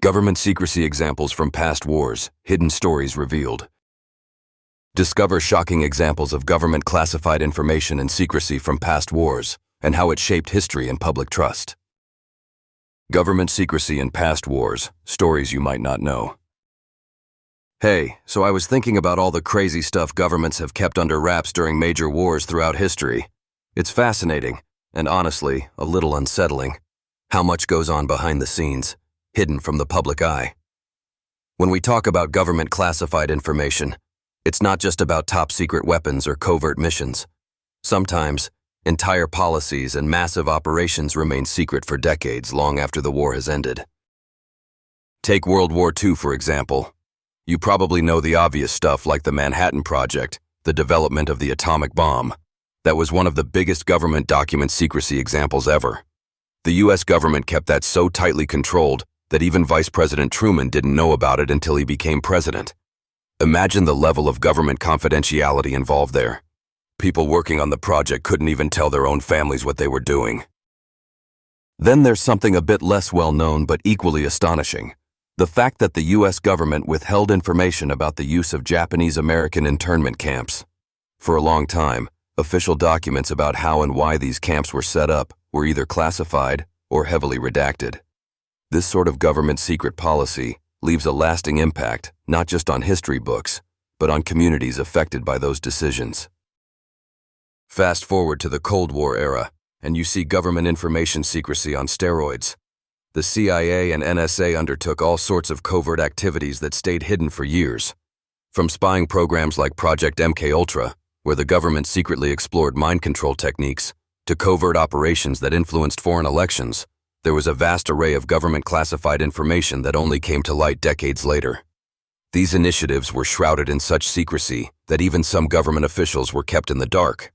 Government secrecy examples from past wars, hidden stories revealed. Discover shocking examples of government classified information and secrecy from past wars, and how it shaped history and public trust. Government secrecy in past wars, stories you might not know. Hey, so I was thinking about all the crazy stuff governments have kept under wraps during major wars throughout history. It's fascinating, and honestly, a little unsettling, how much goes on behind the scenes, hidden from the public eye. When we talk about government classified information, it's not just about top-secret weapons or covert missions. Sometimes, entire policies and massive operations remain secret for decades long after the war has ended. Take World War II, for example. You probably know the obvious stuff like the Manhattan Project, the development of the atomic bomb. That was one of the biggest government document secrecy examples ever. The US government kept that so tightly controlled that even Vice President Truman didn't know about it until he became president. Imagine the level of government confidentiality involved there. People working on the project couldn't even tell their own families what they were doing. Then there's something a bit less well known but equally astonishing. The fact that the US government withheld information about the use of Japanese-American internment camps. For a long time, official documents about how and why these camps were set up were either classified or heavily redacted. This sort of government secret policy leaves a lasting impact not just on history books, but on communities affected by those decisions. Fast forward to the Cold War era, and you see government information secrecy on steroids. The CIA and NSA undertook all sorts of covert activities that stayed hidden for years. From spying programs like Project MKUltra, where the government secretly explored mind control techniques, to covert operations that influenced foreign elections, there was a vast array of government classified information that only came to light decades later. These initiatives were shrouded in such secrecy that even some government officials were kept in the dark.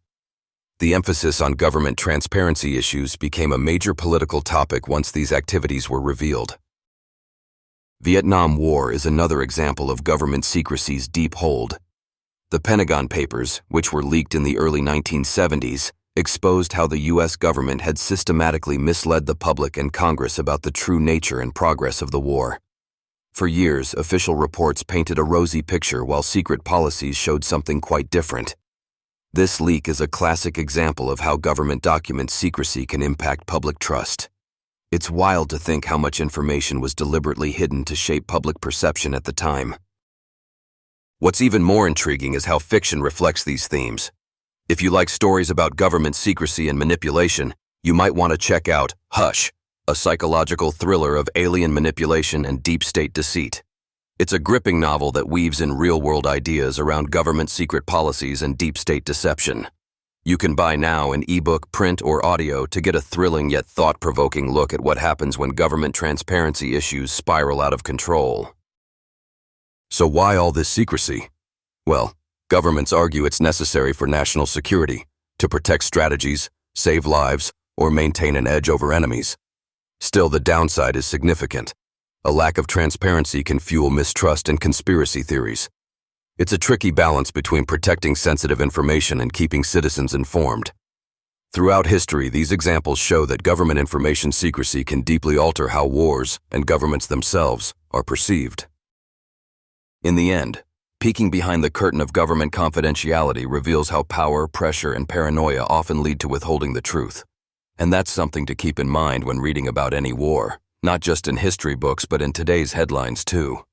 The emphasis on government transparency issues became a major political topic once these activities were revealed. Vietnam War is another example of government secrecy's deep hold. The Pentagon Papers, which were leaked in the early 1970s, exposed how the US government had systematically misled the public and Congress about the true nature and progress of the war. For years, official reports painted a rosy picture while secret policies showed something quite different. This leak is a classic example of how government document secrecy can impact public trust. It's wild to think how much information was deliberately hidden to shape public perception at the time. What's even more intriguing is how fiction reflects these themes. If you like stories about government secrecy and manipulation, you might want to check out Hush, a psychological thriller of alien manipulation and deep state deceit. It's a gripping novel that weaves in real-world ideas around government secret policies and deep state deception. You can buy now in ebook, print, or audio to get a thrilling yet thought-provoking look at what happens when government transparency issues spiral out of control. So why all this secrecy? Well, governments argue it's necessary for national security, to protect strategies, save lives, or maintain an edge over enemies. Still, the downside is significant. A lack of transparency can fuel mistrust and conspiracy theories. It's a tricky balance between protecting sensitive information and keeping citizens informed. Throughout history, these examples show that government information secrecy can deeply alter how wars and governments themselves are perceived. In the end, peeking behind the curtain of government confidentiality reveals how power, pressure, and paranoia often lead to withholding the truth. And that's something to keep in mind when reading about any war. Not just in history books, but in today's headlines too.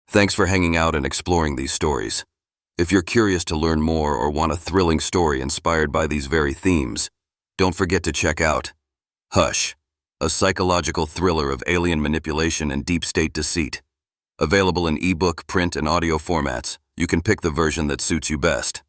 Thanks for hanging out and exploring these stories. If you're curious to learn more or want a thrilling story inspired by these very themes, don't forget to check out Hush, a psychological thriller of alien manipulation and deep state deceit. Available in ebook, print, and audio formats, you can pick the version that suits you best.